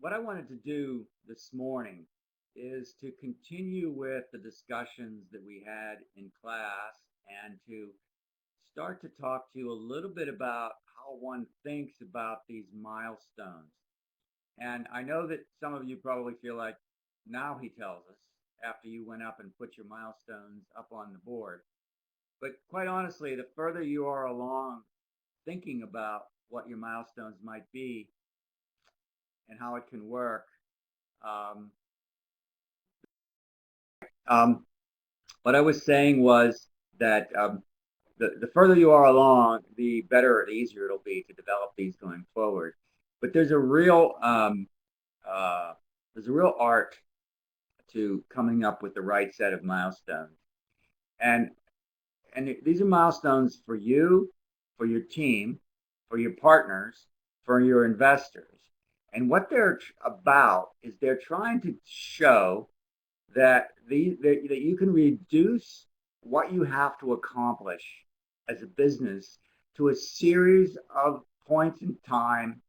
What I wanted to do this morning is to continue with the discussions that we had in class and to start to talk to you a little bit about how one thinks about these milestones. And I know that some of you probably feel like now he tells us after you went up and put your milestones up on the board. But quite honestly, the further you are along thinking about what your milestones might be and how it can work, um, Um, what I was saying was that the further you are along, the better, the easier it'll be to develop these going forward. But uh, there's a real art to coming up with the right set of milestones, and these are milestones for you, for your team, for your partners, for your investors. And what they're about is they're trying to show that you can reduce what you have to accomplish as a business to a series of points in time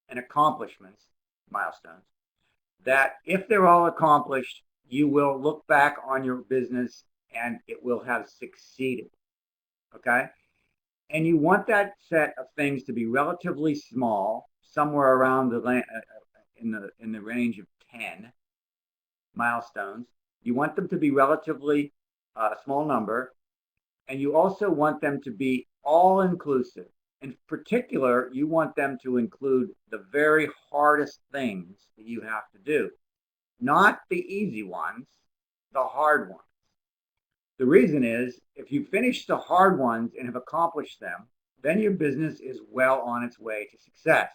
and accomplishments, milestones, that if they're all accomplished, you will look back on your business and it will have succeeded. Okay? And you want that set of things to be relatively small, somewhere around in the range of 10 milestones. You want them to be relatively small number, and you also want them to be all inclusive. In particular, you want them to include the very hardest things that you have to do, not the easy ones, the hard ones. The reason is if you finish the hard ones and have accomplished them, then your business is well on its way to success.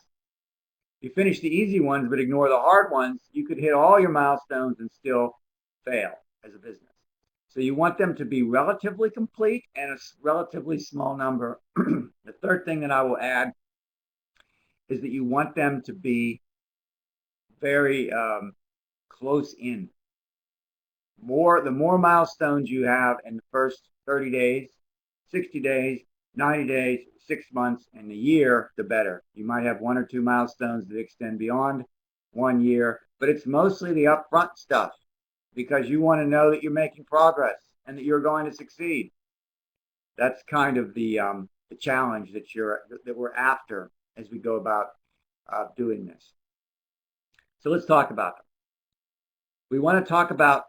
If you finish the easy ones but ignore the hard ones, you could hit all your milestones and still fail as a business. So you want them to be relatively complete and a relatively small number. The third thing that I will add is that you want them to be very close in. The more milestones you have in the first 30 days, 60 days, 90 days, 6 months, and a year, the better. You might have one or two milestones that extend beyond 1 year, but it's mostly the upfront stuff because you want to know that you're making progress and that you're going to succeed. That's kind of the challenge that we're after as we go about doing this. So let's talk about them. We want to talk about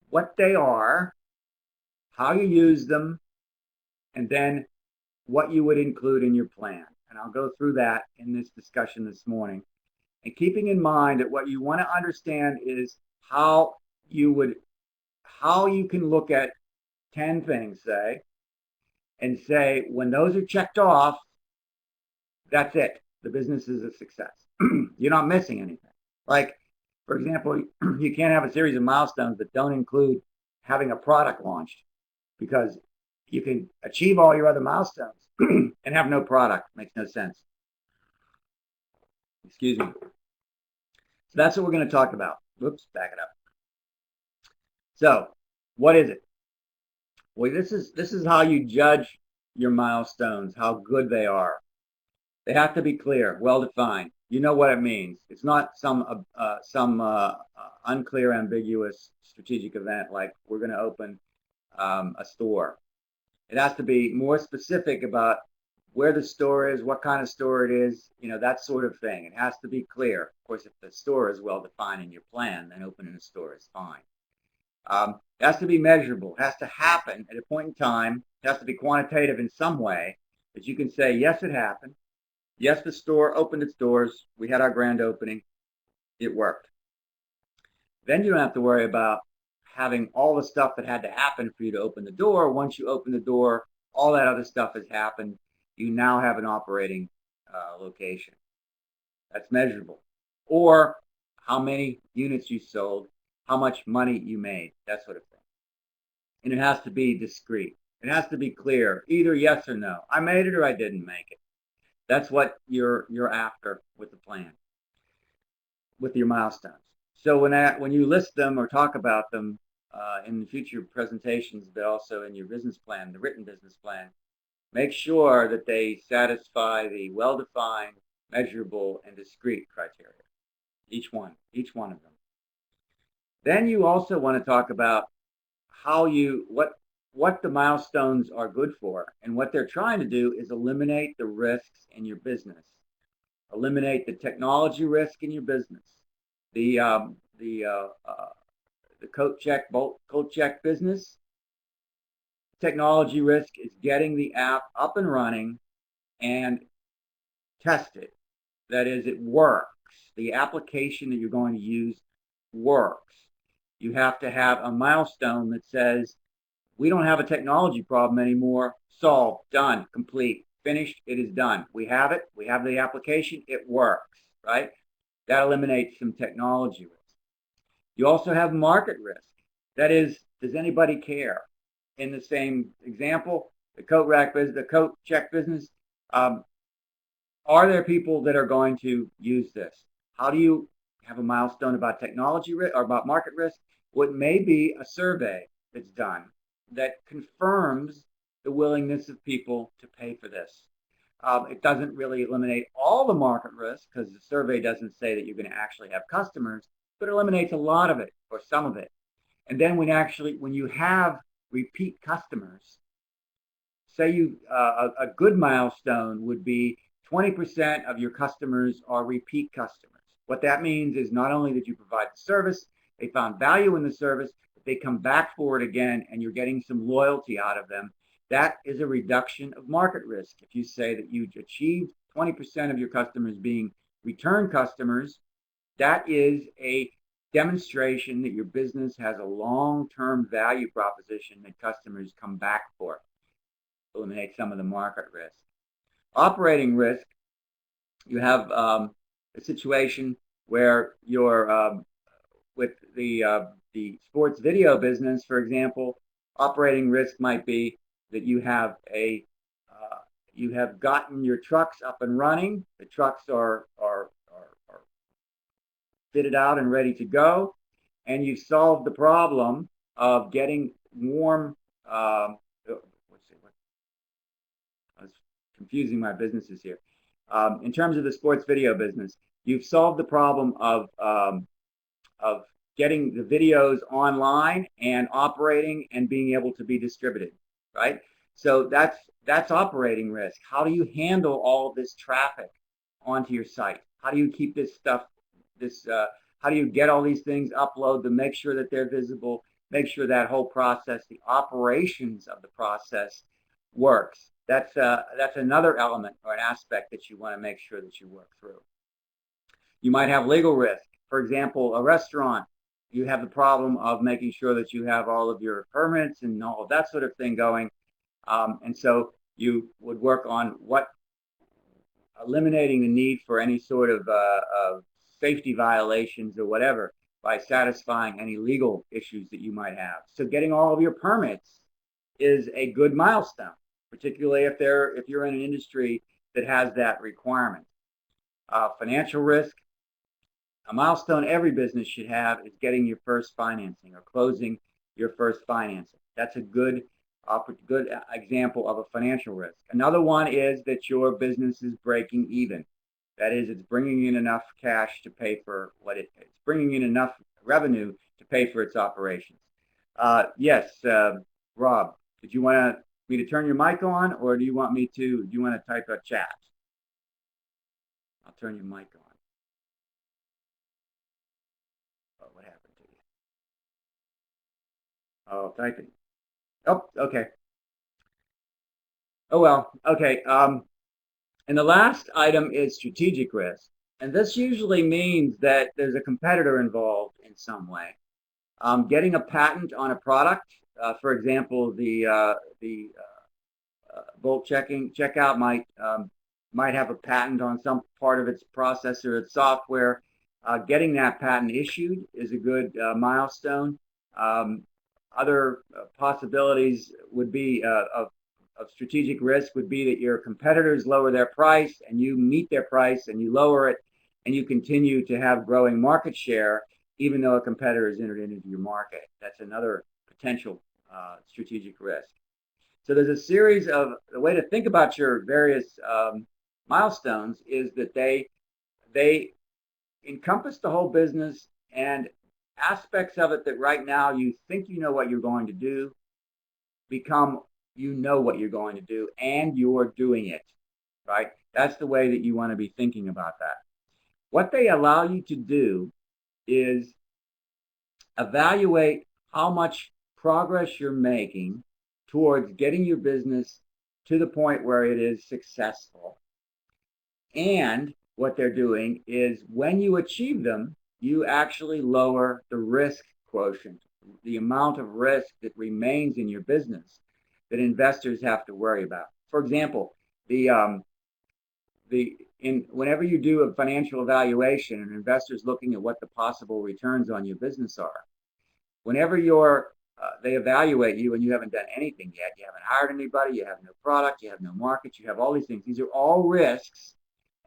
what they are, how you use them, and then what you would include in your plan. And I'll go through that in this discussion this morning. And keeping in mind that what you want to understand is how you can look at 10 things, say, and say, when those are checked off, that's it. The business is a success. You're not missing anything. Like, for example, you can't have a series of milestones that don't include having a product launched because you can achieve all your other milestones and have no product. Makes no sense. Excuse me. So that's what we're going to talk about. Whoops, back it up. So, what is it? Well, this is how you judge your milestones, how good they are. They have to be clear, well defined. You know what it means. It's not some unclear, ambiguous strategic event like we're going to open a store. It has to be more specific about where the store is, what kind of store it is, that sort of thing. It has to be clear. Of course, if the store is well defined in your plan, then opening a store is fine. It has to be measurable. It has to happen at a point in time. It has to be quantitative in some way that you can say, yes, it happened. Yes, the store opened its doors. We had our grand opening. It worked. Then you don't have to worry about having all the stuff that had to happen for you to open the door. Once you open the door, all that other stuff has happened. You now have an operating location. That's measurable. Or how many units you sold, how much money you made, that sort of thing. And it has to be discrete. It has to be clear, either yes or no. I made it or I didn't make it. That's what you're after with the plan, with your milestones. So when you list them or talk about them in future presentations, but also in your business plan, the written business plan, make sure that they satisfy the well-defined, measurable, and discrete criteria. each one of them. Then you also want to talk about how you what the milestones are good for, and what they're trying to do is eliminate the risks in your business, eliminate the technology risk in your business, the coat check business. Technology risk is getting the app up and running and tested. That is, it works. The application that you're going to use works. You have to have a milestone that says, we don't have a technology problem anymore. Solved, done, complete, finished, it is done. We have it, we have the application, it works, right? That eliminates some technology risk. You also have market risk. That is, does anybody care? In the same example, the coat check business, are there people that are going to use this? How do you have a milestone about technology risk or about market risk? What may be a survey that's done that confirms the willingness of people to pay for this. It doesn't really eliminate all the market risk, because the survey doesn't say that you're going to actually have customers, but it eliminates a lot of it or some of it. And then when you have repeat customers, say a good milestone would be 20% of your customers are repeat customers. What that means is not only that you provide the service, they found value in the service, but they come back for it again, and you're getting some loyalty out of them. That is a reduction of market risk. If you say that you achieved 20% of your customers being return customers, that is a demonstration that your business has a long-term value proposition that customers come back for. Eliminate some of the market risk. Operating risk, you have a situation where you're with the sports video business, for example. Operating risk might be that you have gotten your trucks up and running. The trucks are fitted out and ready to go, and you've solved the problem of getting warm. I was confusing my businesses here. In terms of the sports video business, you've solved the problem of getting the videos online and operating and being able to be distributed, right? So that's operating risk. How do you handle all of this traffic onto your site? How do you keep this stuff, how do you get all these things, upload them, make sure that they're visible, make sure that whole process, the operations of the process works? That's another element or an aspect that you want to make sure that you work through. You might have legal risk. For example, a restaurant, you have the problem of making sure that you have all of your permits and all of that sort of thing going. And so you would work on eliminating the need for any sort of safety violations or whatever by satisfying any legal issues that you might have. So getting all of your permits is a good milestone, particularly if you're in an industry that has that requirement. Financial risk, a milestone every business should have is getting your first financing or closing your first financing. That's a good example of a financial risk. Another one is that your business is breaking even. That is, it's bringing in enough cash to pay for it's bringing in enough revenue to pay for its operations. Yes, Rob, did you want me to turn your mic on, or do you want to type a chat? I'll turn your mic on. Oh, what happened to you? Oh, typing. Oh, okay. Oh, well, okay. And the last item is strategic risk. And this usually means that there's a competitor involved in some way. Getting a patent on a product, for example, the bolt checkout might have a patent on some part of its process or its software. Getting that patent issued is a good milestone. Other possibilities would be of strategic risk would be that your competitors lower their price and you meet their price and you lower it, and you continue to have growing market share even though a competitor has entered into your market. That's another potential strategic risk. So there's a series of, the way to think about your various milestones is that they encompass the whole business and aspects of it that right now you think you know what you're going to do become you know what you're going to do and you're doing it, right? That's the way that you want to be thinking about that. What they allow you to do is evaluate how much progress you're making towards getting your business to the point where it is successful. And what they're doing is when you achieve them, you actually lower the risk quotient, the amount of risk that remains in your business that investors have to worry about. For example, whenever you do a financial evaluation, an investor's looking at what the possible returns on your business are. Whenever they evaluate you and you haven't done anything yet, you haven't hired anybody, you have no product, you have no market, you have all these things. These are all risks,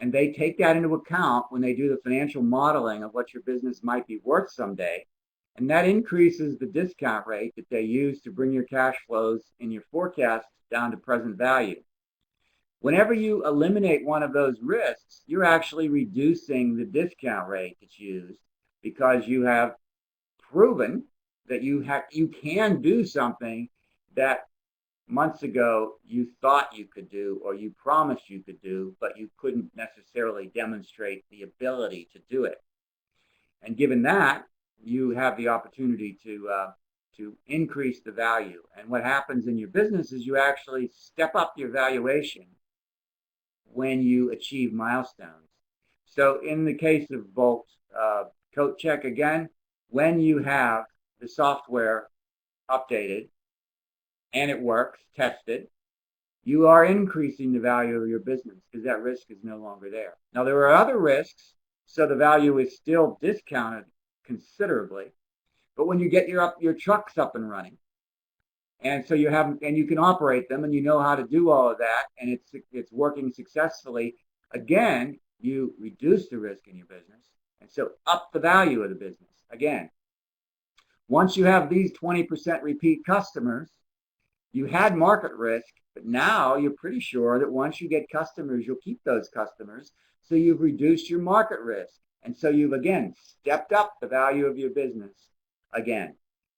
and they take that into account when they do the financial modeling of what your business might be worth someday. And that increases the discount rate that they use to bring your cash flows in your forecast down to present value. Whenever you eliminate one of those risks, you're actually reducing the discount rate that's used because you have proven that you can do something that months ago you thought you could do or you promised you could do, but you couldn't necessarily demonstrate the ability to do it. And given that, you have the opportunity to increase the value. And what happens in your business is you actually step up your valuation when you achieve milestones. So in the case of Volt Coat Check, again, when you have the software updated and it works, tested, you are increasing the value of your business because that risk is no longer there. Now, there are other risks, so the value is still discounted considerably. But when you get your trucks up and running, and so you can operate them and you know how to do all of that, and it's working successfully, again, you reduce the risk in your business, and so up the value of the business. Again, once you have these 20% repeat customers, you had market risk, but now you're pretty sure that once you get customers, you'll keep those customers. So you've reduced your market risk. And so you've, again, stepped up the value of your business again.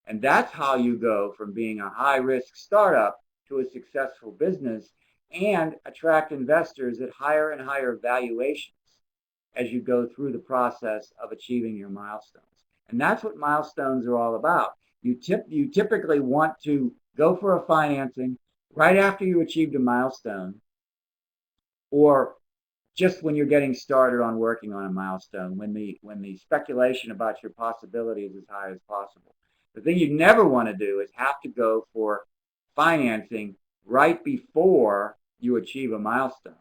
And that's how you go from being a high-risk startup to a successful business and attract investors at higher and higher valuations as you go through the process of achieving your milestones. And that's what milestones are all about. You typically want to go for a financing right after you achieved a milestone, or just when you're getting started on working on a milestone, when the speculation about your possibility is as high as possible. The thing you never want to do is have to go for financing right before you achieve a milestone,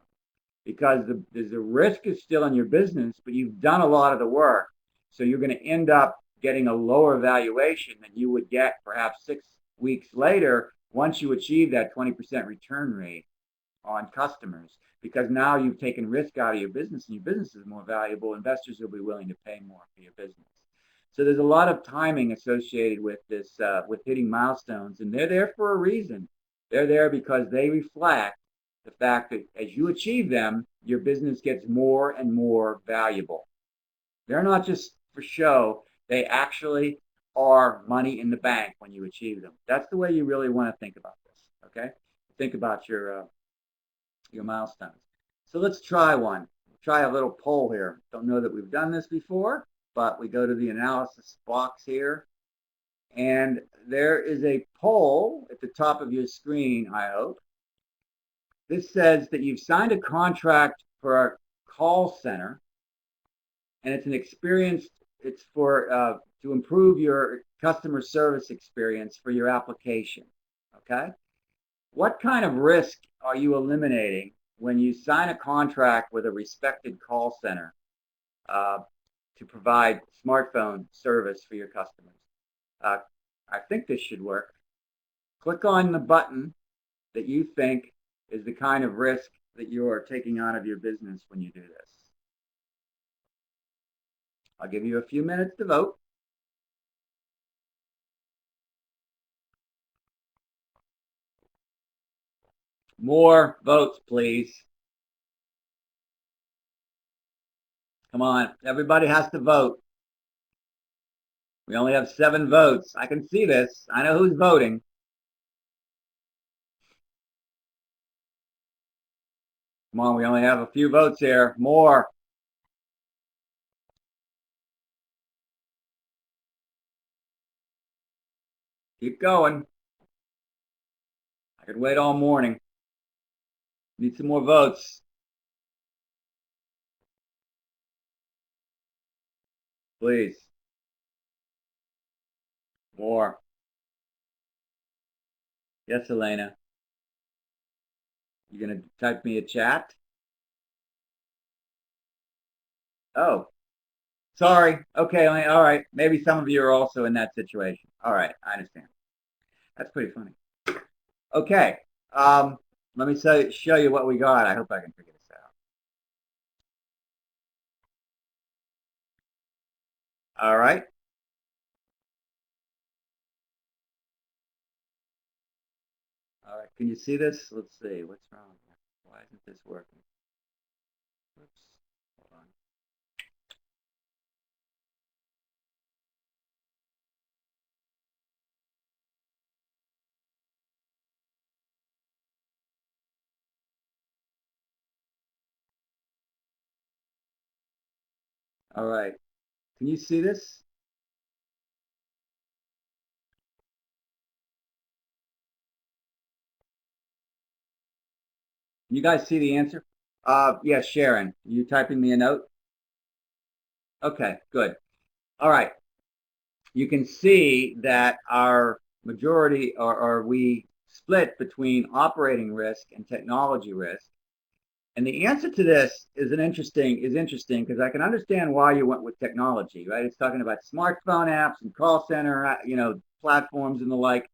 because the risk is still in your business, but you've done a lot of the work. So you're going to end up getting a lower valuation than you would get perhaps 6 weeks later once you achieve that 20% return rate on customers, because now you've taken risk out of your business and your business is more valuable. Investors will be willing to pay more for your business. So there's a lot of timing associated with this, with hitting milestones, and they're there for a reason. They're there because they reflect the fact that as you achieve them, your business gets more and more valuable. They're not just for show. They actually are money in the bank when you achieve them. That's the way you really want to think about this, okay? Think about your milestones. So let's try one. Try a little poll here. Don't know that we've done this before, but we go to the analysis box here, and there is a poll at the top of your screen, I hope. This says that you've signed a contract for a call center, and it's an experience. It's for to improve your customer service experience for your application. Okay, what kind of risk are you eliminating when you sign a contract with a respected call center to provide smartphone service for your customers? I think this should work. Click on the button that you think is the kind of risk that you are taking out of your business when you do this. I'll give you a few minutes to vote. More votes, please. Come on, everybody has to vote. We only have 7 votes. I can see this. I know who's voting. Come on, we only have a few votes here. More. Keep going. I could wait all morning. Need some more votes. Please. More. Yes, Elena. You gonna type me a chat? Oh, sorry. Okay, all right. Maybe some of you are also in that situation. All right, I understand. That's pretty funny. Okay. Um, Let me show you what we got. I hope I can figure this out. All right. All right. Can you see this? Let's see. What's wrong here? Why isn't this working? Oops. Hold on. All right. Can you see this? Can you guys see the answer? Yeah, Sharon. You typing me a note? Okay, good. All right. You can see that our majority or we split between operating risk and technology risk. And the answer to this is interesting because I can understand why you went with technology, right? It's talking about smartphone apps and call center, platforms and the like.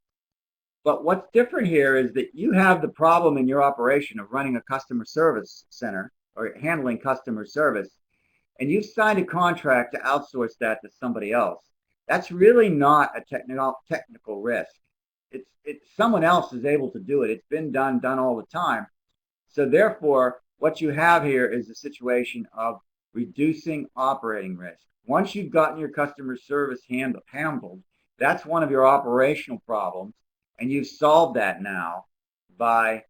But what's different here is that you have the problem in your operation of running a customer service center or handling customer service, and you've signed a contract to outsource that to somebody else. That's really not a technical risk. It's someone else is able to do it. It's been done all the time. So therefore, what you have here is a situation of reducing operating risk. Once you've gotten your customer service handled, that's one of your operational problems, and you've solved that now by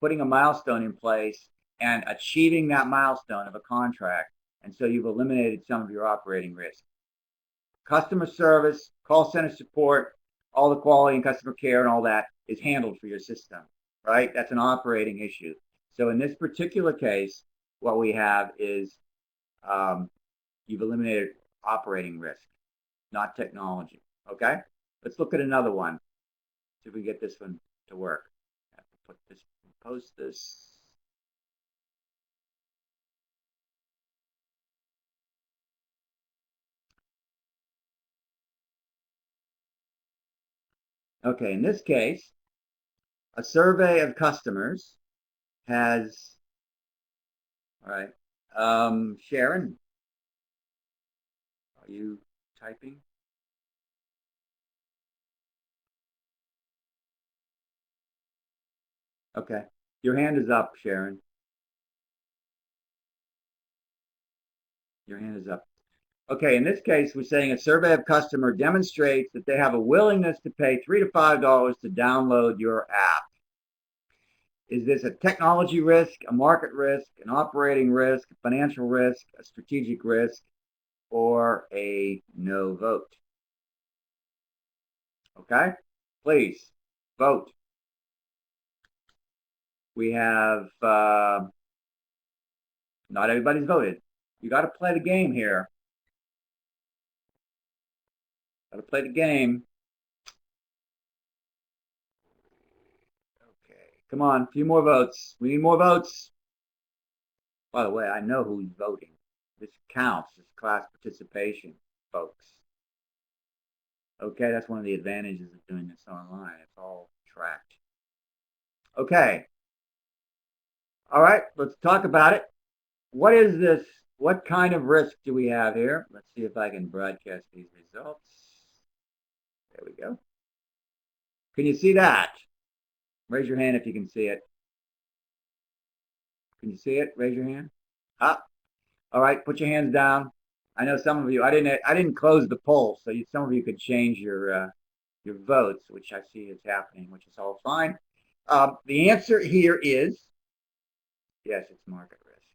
putting a milestone in place and achieving that milestone of a contract. And so you've eliminated some of your operating risk. Customer service, call center support, all the quality and customer care and all that is handled for your system, right? That's an operating issue. So in this particular case, what we have is you've eliminated operating risk, not technology. Okay? Let's look at another one. See if we get this one to work. I have to put this, post this. Okay, in this case, a survey of customers has, all right, Sharon, are you typing? Okay, your hand is up, Sharon. Your hand is up. Okay, in this case, we're saying a survey of customer demonstrates that they have a willingness to pay $3 to $5 to download your app. Is this a technology risk, a market risk, an operating risk, a financial risk, a strategic risk, or a no vote? Okay, please vote. We have, not everybody's voted. You got to play the game here. Got to play the game. Okay, come on, a few more votes. We need more votes. By the way, I know who's voting. This counts as class participation, folks. Okay, that's one of the advantages of doing this online. It's all tracked. Okay. All right, let's talk about it. What is this? What kind of risk do we have here? Let's see if I can broadcast these results. There we go. Can you see that? Raise your hand if you can see it. Can you see it? Raise your hand. Up. All right, put your hands down. I know some of you. I didn't close the poll, so some of you could change your votes, which I see is happening, which is all fine. The answer here is yes, it's market risk.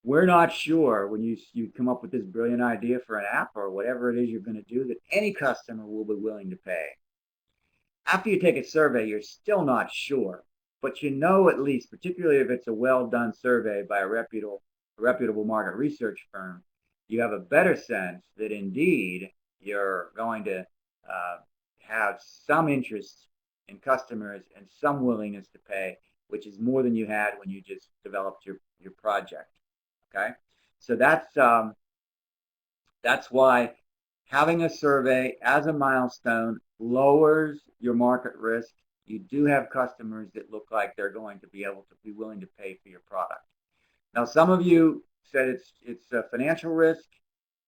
We're not sure when you come up with this brilliant idea for an app or whatever it is you're going to do that any customer will be willing to pay. After you take a survey, you're still not sure, but you know at least, particularly if it's a well-done survey by a reputable market research firm, you have a better sense that indeed you're going to uh, have some interest in customers and some willingness to pay, which is more than you had when you just developed your project. Okay, so that's why having a survey as a milestone lowers your market risk. You do have customers that look like they're going to be able to be willing to pay for your product. Now, some of you said it's a financial risk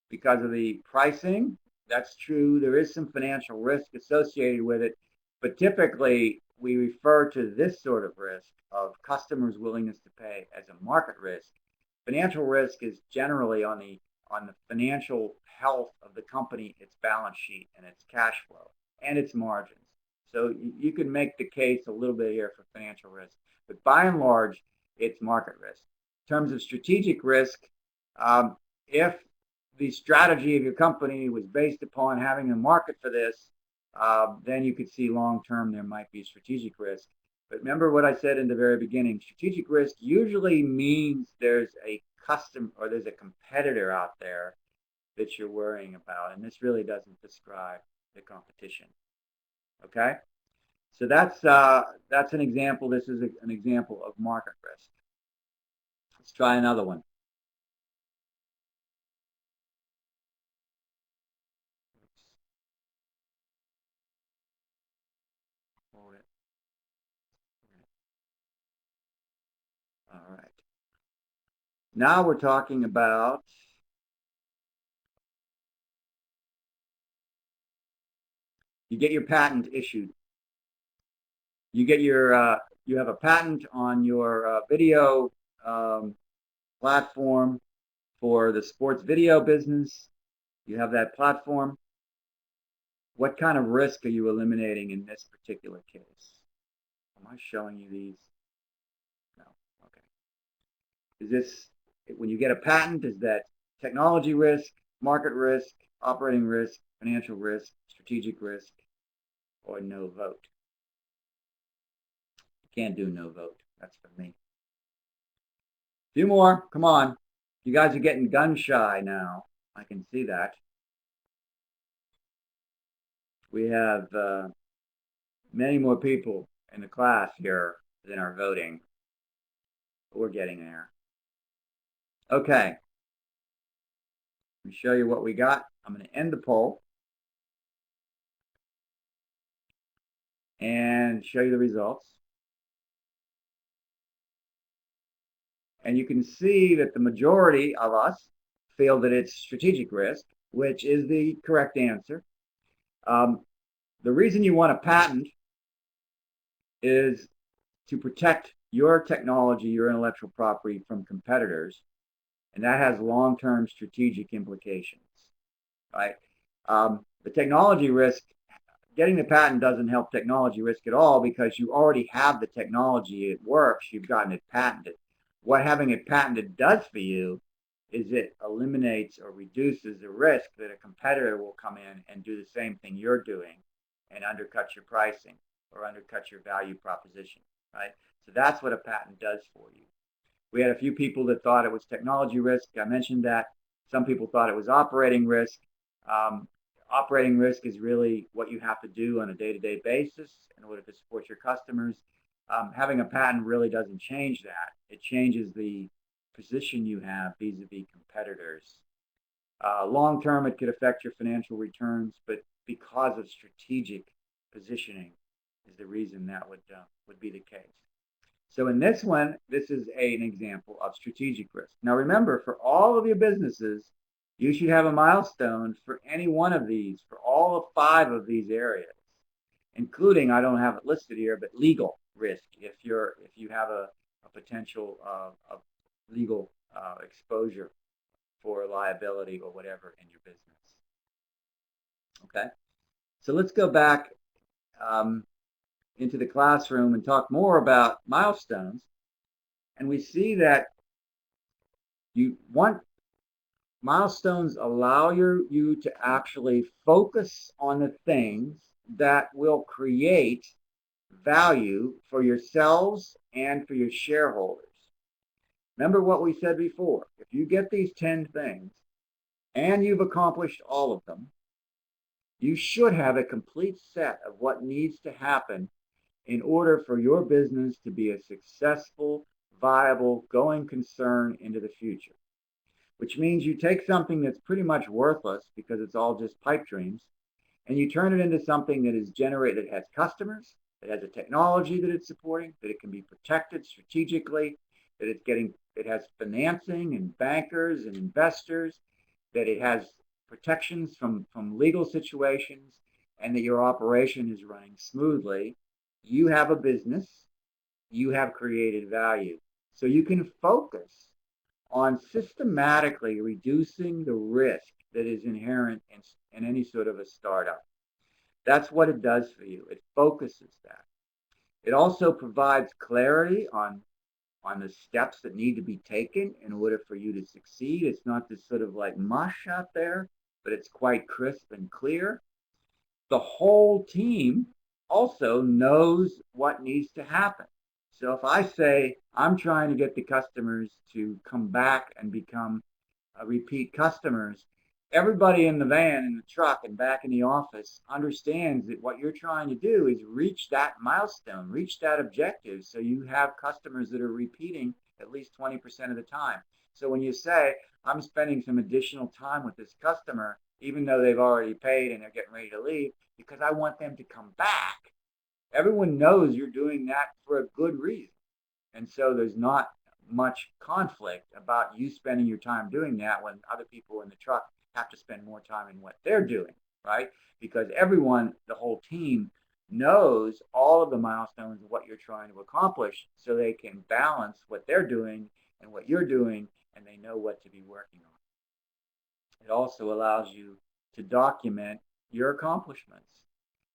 because of the pricing. That's true. There is some financial risk associated with it, but typically we refer to this sort of risk of customers' willingness to pay as a market risk. Financial risk is generally on the financial health of the company, its balance sheet, and its cash flow, and its margins. So you can make the case a little bit here for financial risk, but by and large, it's market risk. In terms of strategic risk, if the strategy of your company was based upon having a market for this, then you could see long term there might be strategic risk. But remember what I said in the very beginning, strategic risk usually means there's a custom or there's a competitor out there that you're worrying about, and this really doesn't describe the competition. Okay, so that's an example. This is an example of market risk. Let's try another one. Hold it. All right. Now we're talking about you get your patent issued. You get you have a patent on your video platform for the sports video business. You have that platform. What kind of risk are you eliminating in this particular case? Am I showing you these? No. Okay. Is this, when you get a patent, is that technology risk, market risk, operating risk, financial risk, strategic risk, or no vote? You can't do no vote. That's for me. A few more. Come on. You guys are getting gun shy now. I can see that. We have many more people in the class here than are voting. But we're getting there. Okay. Let me show you what we got. I'm going to end the poll and show you the results. And you can see that the majority of us feel that it's strategic risk, which is the correct answer. The reason you want a patent is to protect your technology, your intellectual property from competitors, and that has long-term strategic implications, right? The technology risk, getting the patent doesn't help technology risk at all because you already have the technology, it works, you've gotten it patented. What having it patented does for you is it eliminates or reduces the risk that a competitor will come in and do the same thing you're doing and undercut your pricing or undercut your value proposition, right? So that's what a patent does for you. We had a few people that thought it was technology risk. I mentioned that. Some people thought it was operating risk. Operating risk is really what you have to do on a day-to-day basis in order to support your customers. Having a patent really doesn't change that. It changes the position you have vis-a-vis competitors. Long term, it could affect your financial returns, but because of strategic positioning is the reason that would be the case. So in this one, this is an example of strategic risk. Now remember, for all of your businesses, you should have a milestone for any one of these, for all of 5 of these areas, including, I don't have it listed here, but legal risk. If you have a potential of legal exposure for liability or whatever in your business. Okay, so let's go back um, into the classroom and talk more about milestones. And we see that you want milestones allow you to actually focus on the things that will create value for yourselves and for your shareholders. Remember what we said before. If you get these 10 things and you've accomplished all of them, you should have a complete set of what needs to happen in order for your business to be a successful, viable, going concern into the future. Which means you take something that's pretty much worthless because it's all just pipe dreams, and you turn it into something that is generated, that has customers, that has a technology that it's supporting, that it can be protected strategically, that it has financing and bankers and investors, that it has protections from legal situations, and that your operation is running smoothly. You have a business, you have created value. So you can focus on systematically reducing the risk that is inherent in any sort of a startup. That's what it does for you. It focuses that. It also provides clarity on the steps that need to be taken in order for you to succeed. It's not this sort of like mush out there, but it's quite crisp and clear. The whole team also knows what needs to happen. So if I say I'm trying to get the customers to come back and become repeat customers, everybody in the van, in the truck, and back in the office understands that what you're trying to do is reach that milestone, reach that objective, so you have customers that are repeating at least 20% of the time. So when you say, I'm spending some additional time with this customer, even though they've already paid and they're getting ready to leave, because I want them to come back, everyone knows you're doing that for a good reason. And so there's not much conflict about you spending your time doing that when other people in the truck have to spend more time in what they're doing, right? Because everyone, the whole team, knows all of the milestones of what you're trying to accomplish, so they can balance what they're doing and what you're doing, and they know what to be working on. It also allows you to document your accomplishments.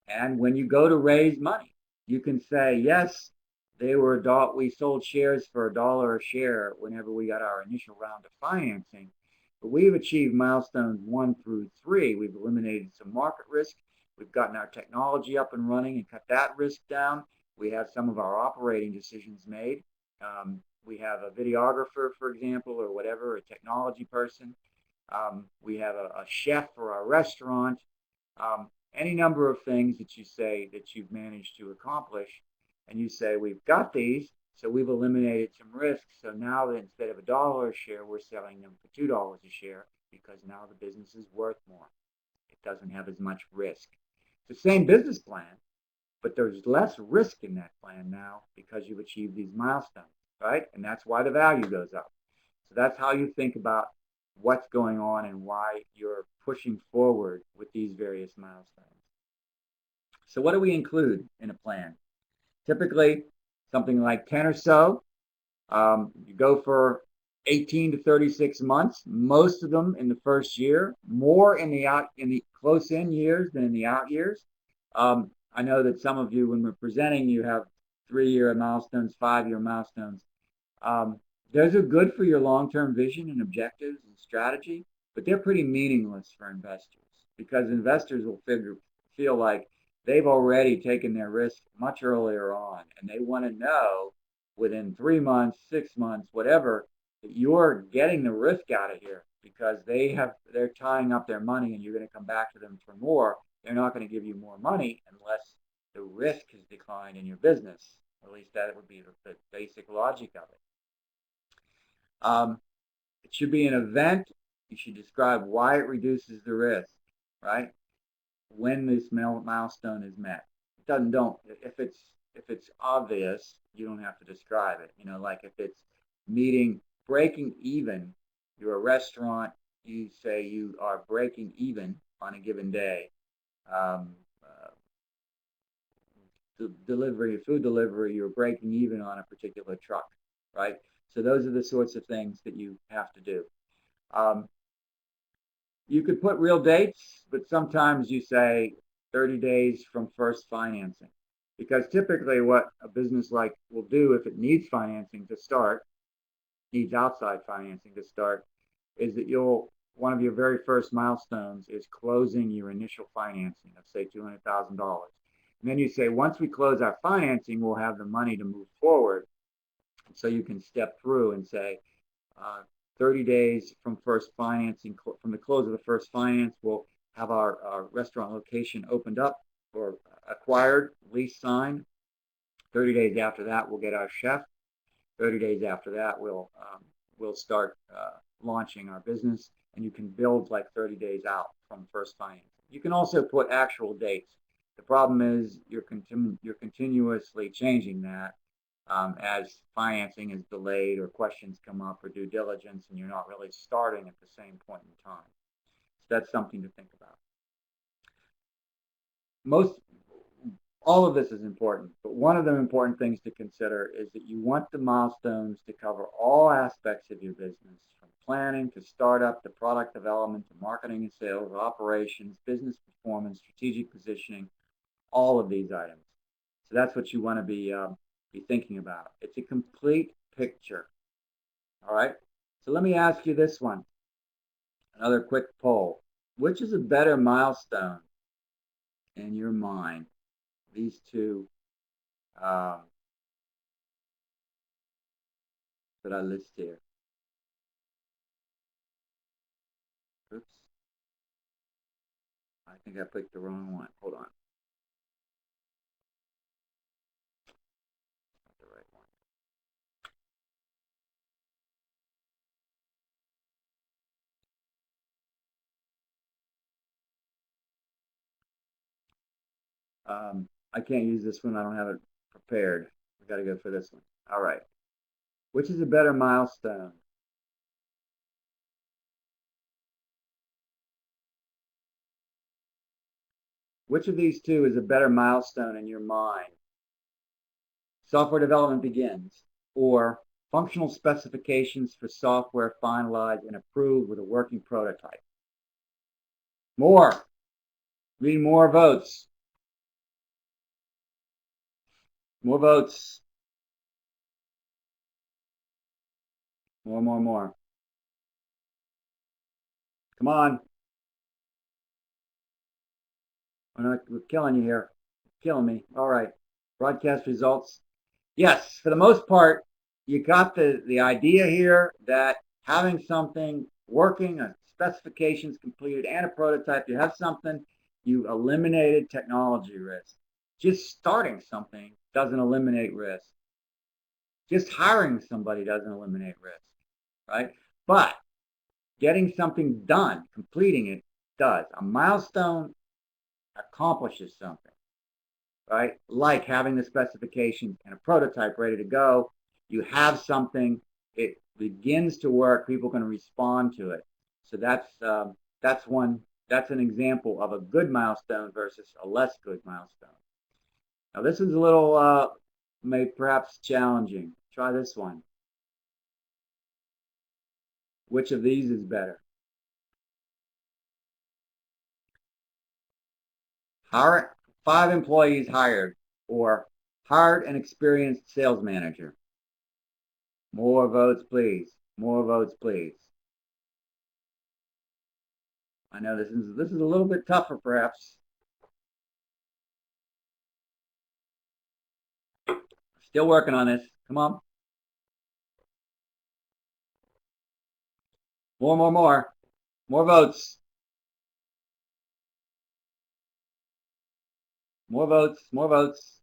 And when you go to raise money, you can say, yes, we sold shares for $1 a share whenever we got our initial round of financing, but we've achieved milestones 1 through 3. We've eliminated some market risk. We've gotten our technology up and running and cut that risk down. We have some of our operating decisions made. We have a videographer, for example, or whatever, a technology person. We have a chef for our restaurant. Any number of things that you say that you've managed to accomplish, and you say, we've got these, so we've eliminated some risks. So now that instead of $1 a share, we're selling them for $2 a share, because now the business is worth more. It doesn't have as much risk. It's the same business plan, but there's less risk in that plan now because you've achieved these milestones, right? And that's why the value goes up. So that's how you think about what's going on and why you're pushing forward with these various milestones. So what do we include in a plan? Typically, something like 10 or so. You go for 18 to 36 months, most of them in the first year, more in the close-in years than in the out years. I know that some of you, when we're presenting, you have 3-year milestones, 5-year milestones. Those are good for your long-term vision and objectives and strategy, but they're pretty meaningless for investors, because investors will feel like they've already taken their risk much earlier on, and they want to know within 3 months, 6 months, whatever, that you're getting the risk out of here, because they're tying up their money and you're going to come back to them for more. They're not going to give you more money unless the risk has declined in your business. At least that would be the basic logic of it. It should be an event. You should describe why it reduces the risk, right? When this milestone is met. If it's obvious, you don't have to describe it. Like if it's breaking even, you're a restaurant, you say you are breaking even on a given day. Food delivery, you're breaking even on a particular truck, right? So those are the sorts of things that you have to do. Um, you could put real dates, but sometimes you say 30 days from first financing. Because typically what a business like will do if it needs financing to start, needs outside financing to start, is that one of your very first milestones is closing your initial financing of say $200,000. And then you say, once we close our financing, we'll have the money to move forward. So you can step through and say, uh, 30 days from first financing, from the close of the first finance, we'll have our restaurant location opened up or acquired, lease signed. 30 days after that, we'll get our chef. 30 days after that, we'll start launching our business, and you can build like 30 days out from first financing. You can also put actual dates. The problem is you're continuously changing that as financing is delayed or questions come up or due diligence, and you're not really starting at the same point in time. So that's something to think about. All of this is important, but one of the important things to consider is that you want the milestones to cover all aspects of your business, from planning to startup to product development to marketing and sales, operations, business performance, strategic positioning, all of these items. So that's what you want to be thinking about. It's a complete picture. All right. So let me ask you this one. Another quick poll. Which is a better milestone in your mind? These two that I list here. Oops. I think I picked the wrong one. Hold on. Not the right one. I can't use this one. I don't have it prepared. We got to go for this one. All right. Which is a better milestone? Which of these two is a better milestone in your mind? Software development begins, or functional specifications for software finalized and approved with a working prototype. More. Need more votes. More votes. More. Come on. We're killing you here. Killing me. All right. Broadcast results. Yes, for the most part, you got the idea here that having something working, specifications completed, and a prototype, you have something, you eliminated technology risk. Just starting something doesn't eliminate risk. Just hiring somebody doesn't eliminate risk, right? But getting something done, completing it, does. A milestone accomplishes something, right? Like having the specifications and a prototype ready to go. You have something, it begins to work, people can respond to it. So that's one, that's an example of a good milestone versus a less good milestone. Now this is a little perhaps challenging. Try this one. Which of these is better? Hire 5 employees hired, or hired an experienced sales manager. More votes, please. More votes, please. I know this is a little bit tougher, perhaps. Still working on this. Come on. More. More votes. More votes. More votes.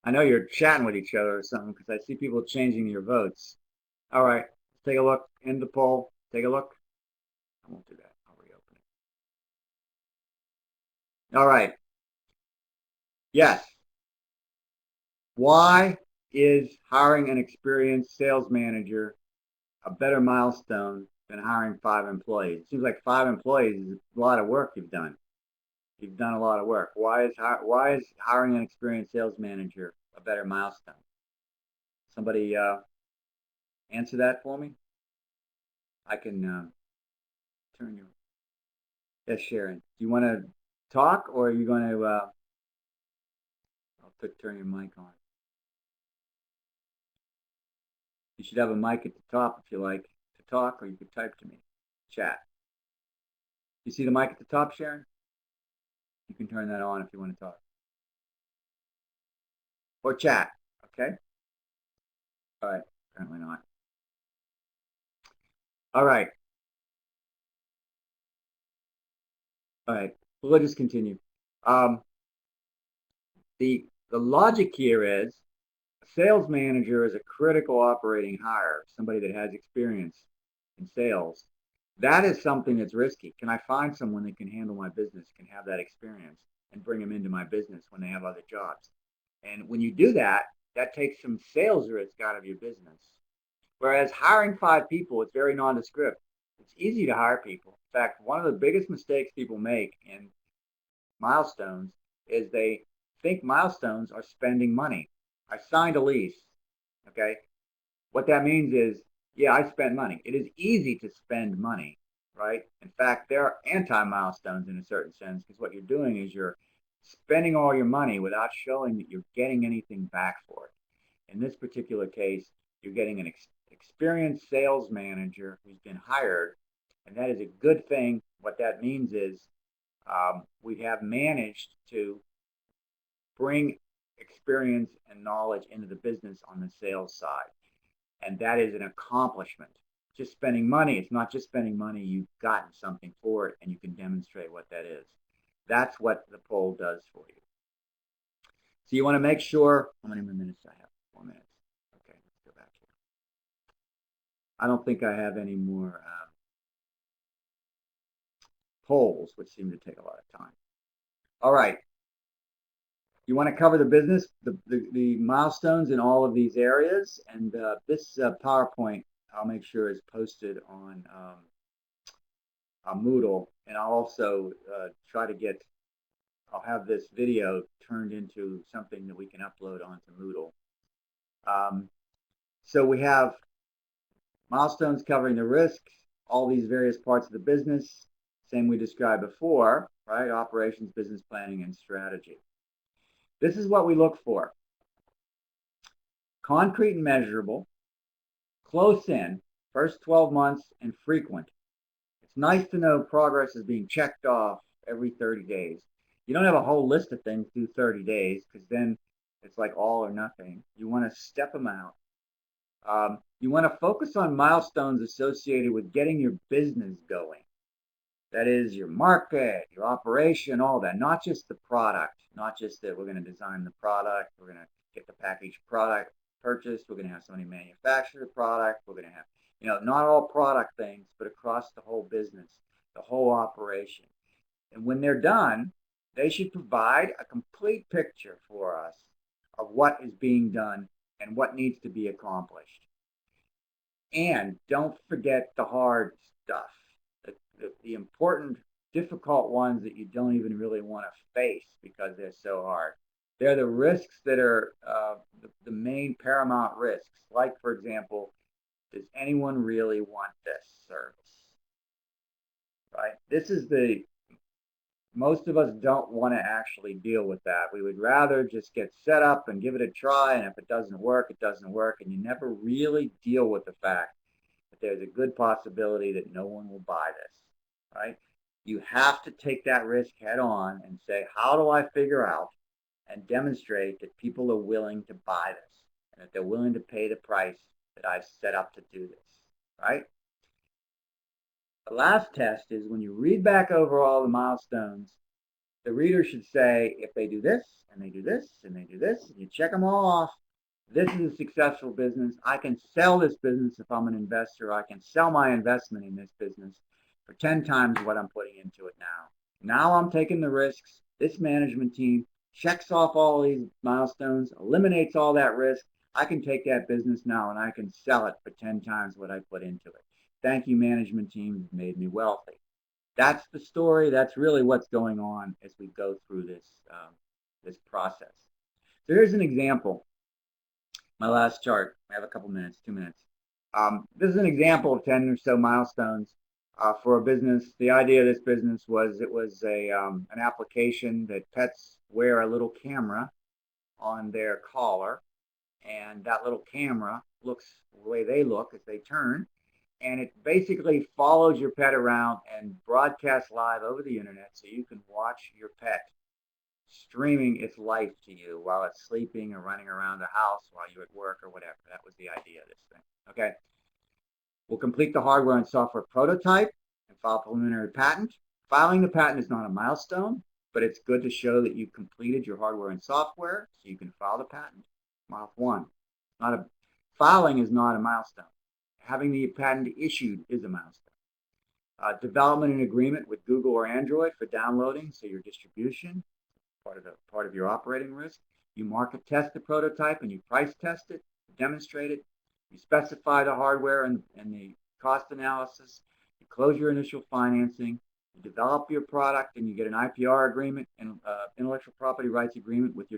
I know you're chatting with each other or something because I see people changing your votes. All right. Let's take a look. End the poll. Take a look. I won't do that. I'll reopen it. All right. Yes. Why is hiring an experienced sales manager a better milestone than hiring 5 employees? It seems like 5 employees is a lot of work you've done. You've done a lot of work. Why is hiring an experienced sales manager a better milestone? Somebody answer that for me? I can turn you. Yes, Sharon. Do you want to talk, or are you going to? I'll turn your mic on. You should have a mic at the top if you like to talk, or you could type to me. Chat. You see the mic at the top, Sharon? You can turn that on if you want to talk. Or chat, okay? All right, apparently not. All right. All right, well, let's just continue. Um, the logic here is a sales manager is a critical operating hire, somebody that has experience in sales. That is something that's risky. Can I find someone that can handle my business, can have that experience, and bring them into my business when they have other jobs? And when you do that, that takes some sales risk out of your business. Whereas hiring 5 people, it's very nondescript. It's easy to hire people. In fact, one of the biggest mistakes people make in milestones is they think milestones are spending money. I signed a lease. Okay. What that means is, yeah, I spent money. It is easy to spend money, right? In fact, there are anti-milestones in a certain sense, because what you're doing is you're spending all your money without showing that you're getting anything back for it. In this particular case, you're getting an experienced sales manager who's been hired, and that is a good thing. What that means is we have managed to bring experience and knowledge into the business on the sales side. And that is an accomplishment. Just spending money, it's not just spending money, you've gotten something for it and you can demonstrate what that is. That's what the poll does for you. So you want to make sure, how many more minutes I have? 4 minutes. Okay, let's go back here. I don't think I have any more polls, which seem to take a lot of time. All right. You want to cover the business, the milestones in all of these areas, and this PowerPoint I'll make sure is posted on Moodle, and I'll also try to get, I'll have this video turned into something that we can upload onto Moodle. So we have milestones covering the risks, all these various parts of the business, same we described before, right? Operations, business planning, and strategy. This is what we look for. Concrete and measurable, close in, first 12 months, and frequent. It's nice to know progress is being checked off every 30 days. You don't have a whole list of things through 30 days, because then it's like all or nothing. You want to step them out. You want to focus on milestones associated with getting your business going. That is your market, your operation, all that, not just the product, not just that we're going to design the product, we're going to get the packaged product purchased, we're going to have somebody manufacture the product, we're going to have, not all product things, but across the whole business, the whole operation. And when they're done, they should provide a complete picture for us of what is being done and what needs to be accomplished. And don't forget the hard stuff. The important, difficult ones that you don't even really want to face because they're so hard. They're the risks that are the main paramount risks. Like, for example, does anyone really want this service? Right? This is most of us don't want to actually deal with that. We would rather just get set up and give it a try, and if it doesn't work, it doesn't work, and you never really deal with the fact that there's a good possibility that no one will buy this. Right? You have to take that risk head on and say, how do I figure out and demonstrate that people are willing to buy this and that they're willing to pay the price that I've set up to do this, right? The last test is when you read back over all the milestones, the reader should say, if they do this, and they do this, and they do this, and you check them all off, this is a successful business. I can sell this business if I'm an investor. I can sell my investment in this business for 10 times what I'm putting into it now. Now I'm taking the risks. This management team checks off all these milestones, eliminates all that risk. I can take that business now and I can sell it for 10 times what I put into it. Thank you, management team. You've made me wealthy. That's the story. That's really what's going on as we go through this process. So here's an example. My last chart. I have a couple minutes, 2 minutes. This is an example of 10 or so milestones for a business. The idea of this business was it was an application that pets wear a little camera on their collar, and that little camera looks the way they look as they turn, and it basically follows your pet around and broadcasts live over the internet so you can watch your pet streaming its life to you while it's sleeping or running around the house while you're at work or whatever. That was the idea of this thing. Okay. We'll complete the hardware and software prototype and file preliminary patent. Filing the patent is not a milestone, but it's good to show that you completed your hardware and software so you can file the patent. Milestone 1. Filing is not a milestone. Having the patent issued is a milestone. Development and agreement with Google or Android for downloading, so your distribution, part of your operating risk. You market test the prototype and you price test it, demonstrate it. You specify the hardware and the cost analysis. You close your initial financing. You develop your product and you get an IPR agreement and intellectual property rights agreement with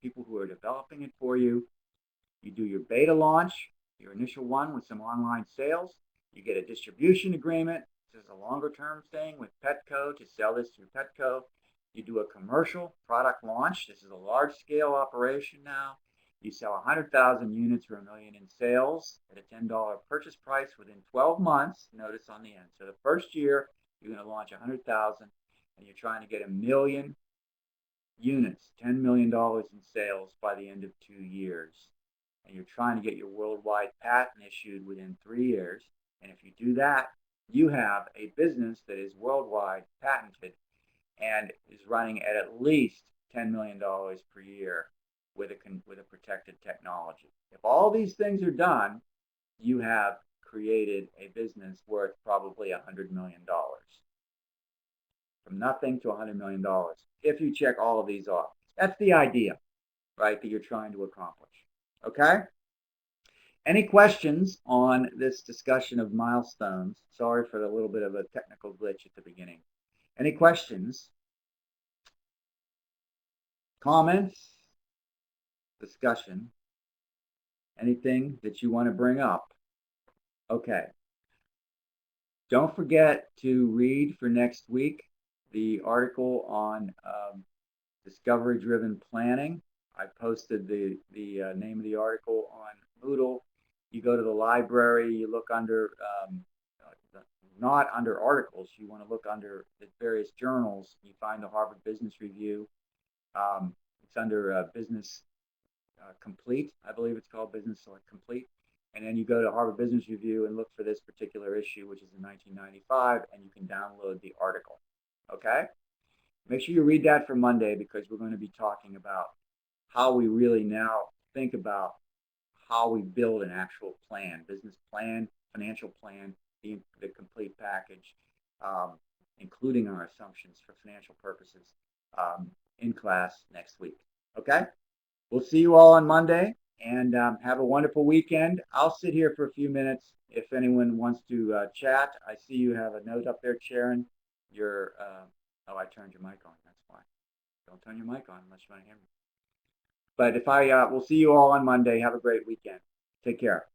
people who are developing it for you. You do your beta launch, your initial one with some online sales. You get a distribution agreement. This is a longer term thing with Petco to sell this through Petco. You do a commercial product launch. This is a large scale operation now. You sell 100,000 units for $1 million in sales at a $10 purchase price within 12 months. Notice on the end. So the first year, you're going to launch 100,000 and you're trying to get 1 million units, $10 million in sales by the end of 2 years. And you're trying to get your worldwide patent issued within 3 years. And if you do that, you have a business that is worldwide patented and is running at least $10 million per year with a protected technology. If all these things are done, you have created a business worth probably $100 million. From nothing to $100 million, if you check all of these off. That's the idea, right, that you're trying to accomplish. Okay? Any questions on this discussion of milestones? Sorry for the little bit of a technical glitch at the beginning. Any questions? Comments? Discussion? Anything that you want to bring up? Okay. Don't forget to read for next week the article on discovery-driven planning. I posted the name of the article on Moodle. You go to the library, you look under, not under articles, you want to look under the various journals. You find the Harvard Business Review. It's under Business Complete, I believe it's called Business Complete. And then you go to Harvard Business Review and look for this particular issue, which is in 1995, and you can download the article. Okay? Make sure you read that for Monday because we're going to be talking about how we really now think about how we build an actual plan, business plan, financial plan, the complete package, including our assumptions for financial purposes in class next week. Okay? We'll see you all on Monday, and have a wonderful weekend. I'll sit here for a few minutes if anyone wants to chat. I see you have a note up there, Sharon. Oh, I turned your mic on. That's why. Don't turn your mic on unless you want to hear me. But we'll see you all on Monday. Have a great weekend. Take care.